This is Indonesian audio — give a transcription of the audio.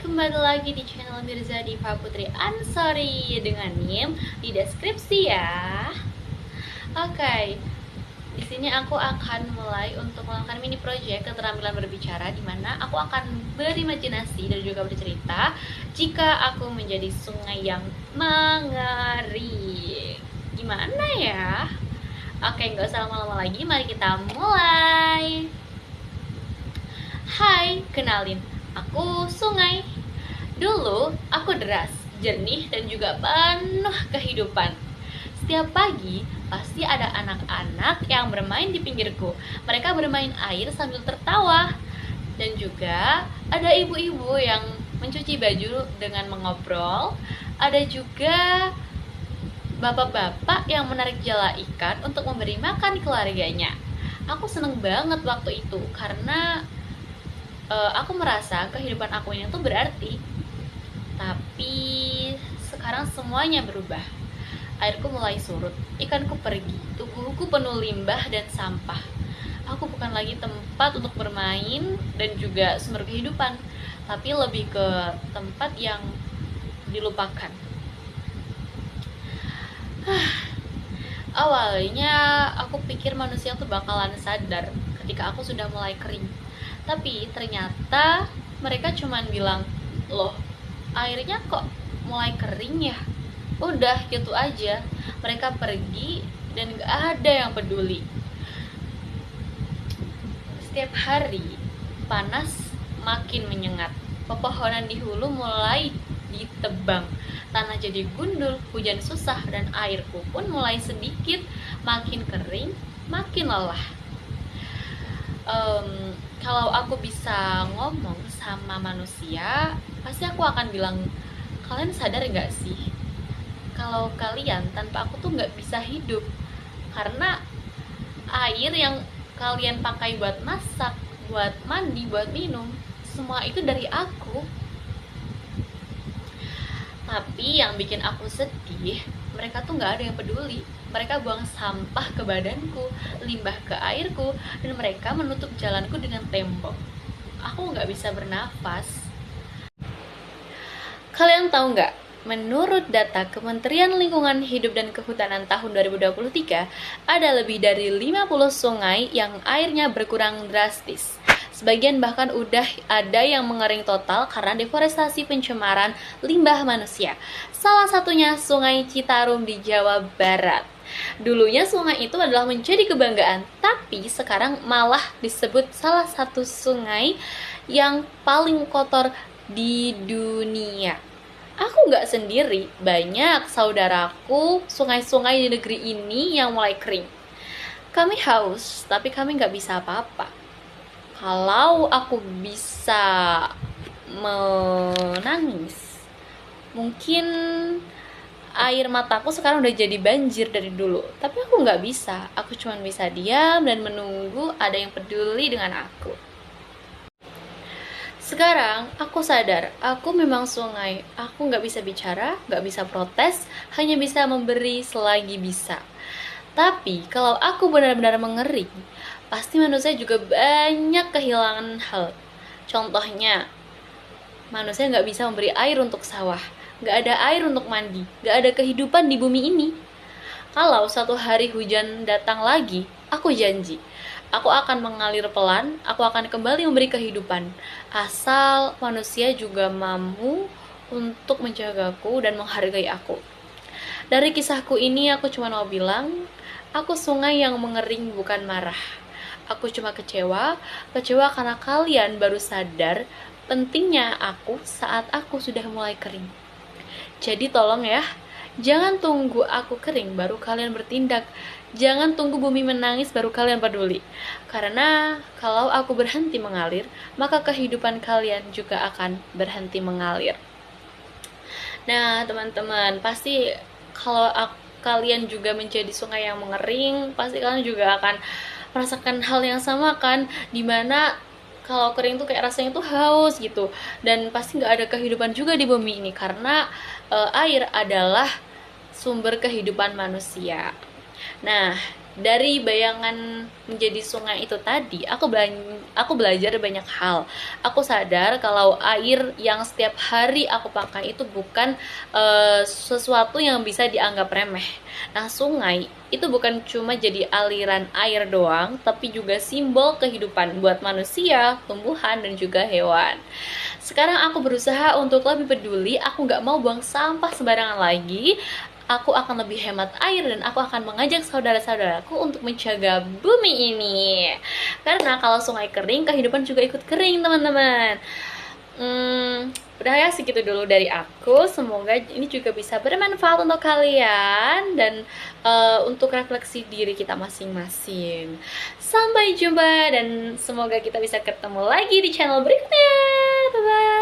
kembali lagi di channel Mirza Diva Putri Ansori dengan NIM di deskripsi ya. Oke, di sini aku akan mulai untuk melakukan mini project keterampilan berbicara, di mana aku akan berimajinasi dan juga bercerita jika aku menjadi sungai yang mengering. Gimana ya? Oke, nggak usah lama-lama lagi, mari kita mulai. Hai, kenalin, aku Sungai. Dulu, aku deras, jernih, dan juga penuh kehidupan. Setiap pagi, pasti ada anak-anak yang bermain di pinggirku. Mereka bermain air sambil tertawa. Dan juga ada ibu-ibu yang mencuci baju dengan mengobrol. Ada juga bapak-bapak yang menarik jala ikan untuk memberi makan keluarganya. Aku seneng banget waktu itu karena aku merasa kehidupan aku ini tuh berarti. Tapi sekarang semuanya berubah. Airku mulai surut, ikanku pergi, tubuhku penuh limbah dan sampah. Aku bukan lagi tempat untuk bermain dan juga sumber kehidupan, tapi lebih ke tempat yang dilupakan. Awalnya aku pikir manusia tuh bakalan sadar ketika aku sudah mulai kering. Tapi ternyata mereka cuman bilang, "Loh, airnya kok mulai kering ya?" Udah gitu aja. Mereka pergi dan gak ada yang peduli. Setiap hari panas makin menyengat. Pepohonan di hulu mulai ditebang. Tanah jadi gundul, hujan susah, dan airku pun mulai sedikit makin kering, makin lelah. Kalau aku bisa ngomong sama manusia, pasti aku akan bilang, kalian sadar gak sih kalau kalian tanpa aku tuh gak bisa hidup? Karena air yang kalian pakai buat masak, buat mandi, buat minum, semua itu dari aku. Tapi yang bikin aku sedih, mereka tuh gak ada yang peduli. Mereka buang sampah ke badanku, limbah ke airku, dan mereka menutup jalanku dengan tembok. Aku gak bisa bernafas. Kalian tahu nggak? Menurut data Kementerian Lingkungan Hidup dan Kehutanan tahun 2023, ada lebih dari 50 sungai yang airnya berkurang drastis. Sebagian bahkan udah ada yang mengering total karena deforestasi pencemaran limbah manusia. Salah satunya Sungai Citarum di Jawa Barat. Dulunya sungai itu adalah menjadi kebanggaan, tapi sekarang malah disebut salah satu sungai yang paling kotor di dunia. Aku nggak sendiri, banyak saudaraku sungai-sungai di negeri ini yang mulai kering. Kami haus, tapi kami nggak bisa apa-apa. Kalau aku bisa menangis, mungkin air mataku sekarang udah jadi banjir dari dulu. Tapi aku nggak bisa, aku cuma bisa diam dan menunggu ada yang peduli dengan aku. Sekarang aku sadar, aku memang sungai. Aku nggak bisa bicara, nggak bisa protes, hanya bisa memberi selagi bisa. Tapi kalau aku benar-benar mengering, pasti manusia juga banyak kehilangan hal. Contohnya, manusia nggak bisa memberi air untuk sawah, nggak ada air untuk mandi, nggak ada kehidupan di bumi ini. Kalau suatu hari hujan datang lagi, aku janji, aku akan mengalir pelan, aku akan kembali memberi kehidupan. Asal manusia juga mampu untuk menjagaku dan menghargai aku. Dari kisahku ini aku cuma mau bilang, aku sungai yang mengering bukan marah. Aku cuma kecewa karena kalian baru sadar pentingnya aku saat aku sudah mulai kering. Jadi tolong ya, jangan tunggu aku kering baru kalian bertindak. Jangan tunggu bumi menangis baru kalian peduli. Karena kalau aku berhenti mengalir, maka kehidupan kalian juga akan berhenti mengalir. Nah, teman-teman, pasti kalau kalian juga menjadi sungai yang mengering, pasti kalian juga akan merasakan hal yang sama kan, dimana kalau kering tuh kayak rasanya tuh haus gitu, dan pasti nggak ada kehidupan juga di bumi ini karena air adalah sumber kehidupan manusia. Nah, Dari bayangan menjadi sungai itu tadi, aku belajar banyak hal. Aku sadar kalau air yang setiap hari aku pakai itu bukan sesuatu yang bisa dianggap remeh. Nah, sungai itu bukan cuma jadi aliran air doang, tapi juga simbol kehidupan buat manusia, tumbuhan, dan juga hewan. Sekarang aku berusaha untuk lebih peduli, aku nggak mau buang sampah sembarangan lagi. Aku akan lebih hemat air dan aku akan mengajak saudara-saudaraku untuk menjaga bumi ini. Karena kalau sungai kering, kehidupan juga ikut kering, teman-teman. Udah ya, segitu dulu dari aku. Semoga ini juga bisa bermanfaat untuk kalian dan untuk refleksi diri kita masing-masing. Sampai jumpa dan semoga kita bisa ketemu lagi di channel berikutnya. Bye bye.